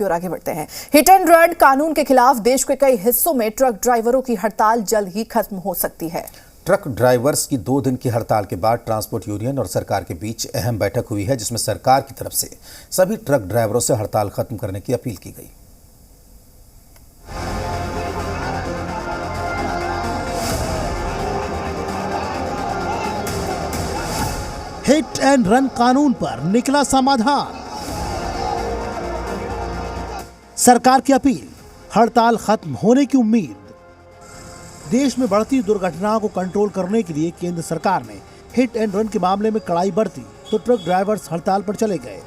और आगे बढ़ते हैं। हिट एंड रन कानून के खिलाफ देश के कई हिस्सों में ट्रक ड्राइवरों की हड़ताल जल्द ही खत्म हो सकती है। ट्रक ड्राइवर्स की 2 दिन की हड़ताल के बाद ट्रांसपोर्ट यूनियन और सरकार के बीच अहम बैठक हुई है, जिसमें सरकार की तरफ से सभी ट्रक ड्राइवरों से हड़ताल खत्म करने की अपील की गई। हिट एंड रन कानून पर निकला समाधान। सरकार की अपील, हड़ताल खत्म होने की उम्मीद। देश में बढ़ती दुर्घटनाओं को कंट्रोल करने के लिए केंद्र सरकार ने हिट एंड रन के मामले में कड़ाई बरती तो ट्रक ड्राइवर्स हड़ताल पर चले गए।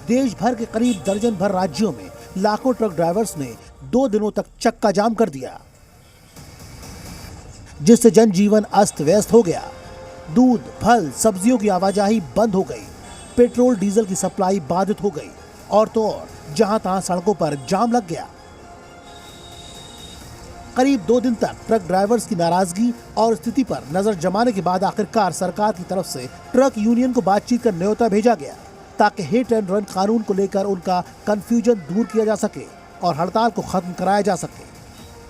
देश भर के करीब दर्जन भर राज्यों में लाखों ट्रक ड्राइवर्स ने 2 दिनों तक चक्का जाम कर दिया, जिससे जनजीवन अस्त व्यस्त हो गया। दूध, फल, सब्जियों की आवाजाही बंद हो गई, पेट्रोल डीजल की सप्लाई बाधित हो गई और तो और जहां तहां सड़कों पर जाम लग गया। करीब 2 दिन तक ट्रक ड्राइवर्स की नाराजगी और स्थिति पर नजर जमाने के बाद आखिरकार सरकार की तरफ से ट्रक यूनियन को बातचीत का न्योता भेजा गया, ताकि हिट एंड रन कानून को लेकर उनका कंफ्यूजन दूर किया जा सके और हड़ताल को खत्म कराया जा सके।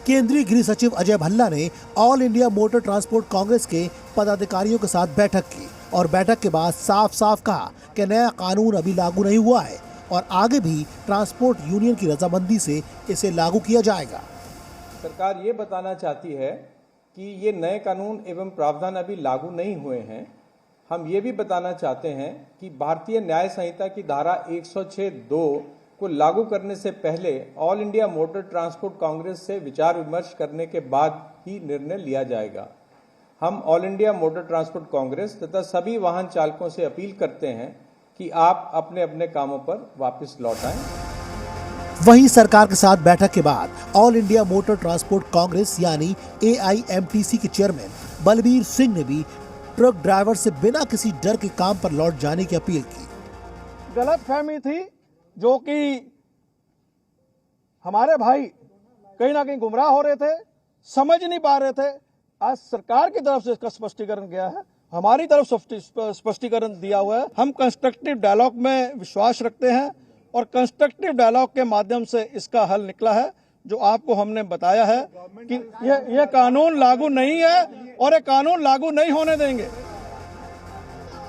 केंद्रीय गृह सचिव अजय भल्ला ने all India motor transport Congress के पदाधिकारियों के साथ बैठक की और बैठक के बाद साफ साफ कहा कि नया कानून अभी लागू नहीं हुआ है और आगे भी ट्रांसपोर्ट यूनियन की रजामंदी से इसे लागू किया जाएगा। सरकार ये बताना चाहती है कि ये नए कानून एवं प्रावधान अभी लागू नहीं हुए हैं। हम ये भी बताना चाहते हैं कि भारतीय न्याय संहिता की धारा 106(2) को लागू करने से पहले all India motor transport Congress से विचार विमर्श करने के बाद ही निर्णय लिया जाएगा। हम all India motor transport Congress तथा सभी वाहन चालकों से अपील करते हैं कि आप अपने अपने कामों पर वापस लौट आएं। वहीं सरकार के साथ बैठक के बाद all India motor transport Congress यानी AIMTC के चेयरमैन बलबीर सिंह ने भी ट्रक ड्राइवर से बिना किसी डर के काम पर लौट जाने की अपील की। गलतफहमी थी जो कि हमारे भाई कहीं ना कहीं गुमराह हो रहे थे, समझ नहीं पा रहे थे। आज सरकार की तरफ से इसका स्पष्टीकरण गया है, हमारी तरफ स्पष्टीकरण दिया हुआ है। हम कंस्ट्रक्टिव डायलॉग में विश्वास रखते हैं और कंस्ट्रक्टिव डायलॉग के माध्यम से इसका हल निकला है, जो आपको हमने बताया है कि ये कानून लागू नहीं है और ये कानून लागू नहीं होने देंगे।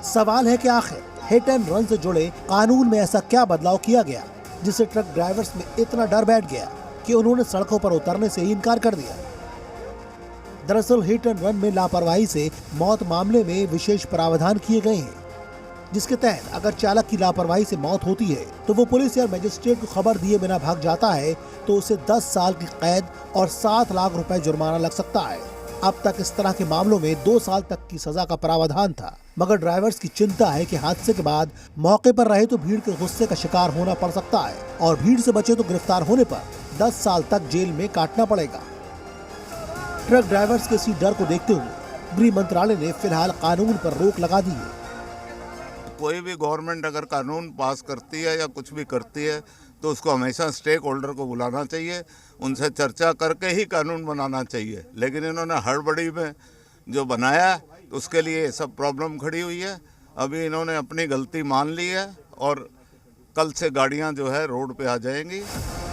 सवाल है कि आखिर हिट एंड रन से जुड़े कानून में ऐसा क्या बदलाव किया गया जिससे ट्रक ड्राइवर्स में इतना डर बैठ गया कि उन्होंने सड़कों पर उतरने से ही इनकार कर दिया। दरअसल हिट एंड रन में लापरवाही से मौत मामले में विशेष प्रावधान किए गए हैं, जिसके तहत अगर चालक की लापरवाही से मौत होती है तो वो पुलिस या मजिस्ट्रेट को खबर दिए बिना भाग जाता है तो उसे 10 साल की कैद और 7 लाख रुपए जुर्माना लग सकता है। अब तक इस तरह के मामलों में 2 साल तक की सजा का प्रावधान था, मगर ड्राइवर्स की चिंता है कि हादसे के बाद मौके पर रहे तो भीड़ के गुस्से का शिकार होना पड़ सकता है और भीड़ से बचे तो गिरफ्तार होने पर 10 साल तक जेल में काटना पड़ेगा। ट्रक ड्राइवर्स के इसी डर को देखते हुए गृह मंत्रालय ने फिलहाल कानून पर रोक लगा दी है। कोई भी गवर्नमेंट अगर कानून पास करती है या कुछ भी करती है तो उसको हमेशा स्टेक होल्डर को बुलाना चाहिए, उनसे चर्चा करके ही कानून बनाना चाहिए। लेकिन इन्होंने हड़बड़ी में जो बनाया उसके लिए सब प्रॉब्लम खड़ी हुई है। अभी इन्होंने अपनी गलती मान ली है और कल से गाड़ियां जो है रोड पे आ जाएंगी।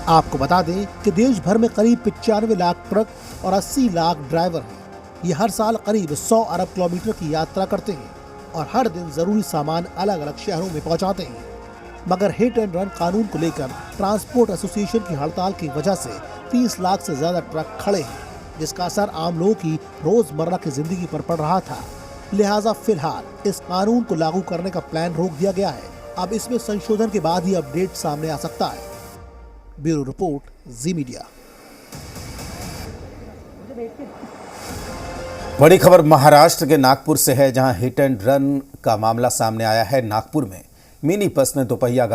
आपको बता दें कि देश भर में करीब 95 लाख ट्रक और 80 लाख ड्राइवर हैं। ये हर साल करीब 100 अरब किलोमीटर की यात्रा करते हैं और हर दिन जरूरी सामान अलग अलग शहरों में पहुंचाते हैं। मगर हिट एंड रन कानून को लेकर ट्रांसपोर्ट एसोसिएशन की हड़ताल की वजह से 30 लाख से ज्यादा ट्रक खड़े हैं, जिसका असर आम लोगों की रोजमर्रा की जिंदगी पर पड़ रहा था। लिहाजा फिलहाल इस कानून को लागू करने का प्लान रोक दिया गया है। अब इसमें संशोधन के बाद ही अपडेट सामने आ सकता है। ब्यूरो रिपोर्ट, जी मीडिया। बड़ी खबर महाराष्ट्र के नागपुर से है, जहां हिट एंड रन का मामला सामने आया है। नागपुर में मिनी बस ने दोपहिया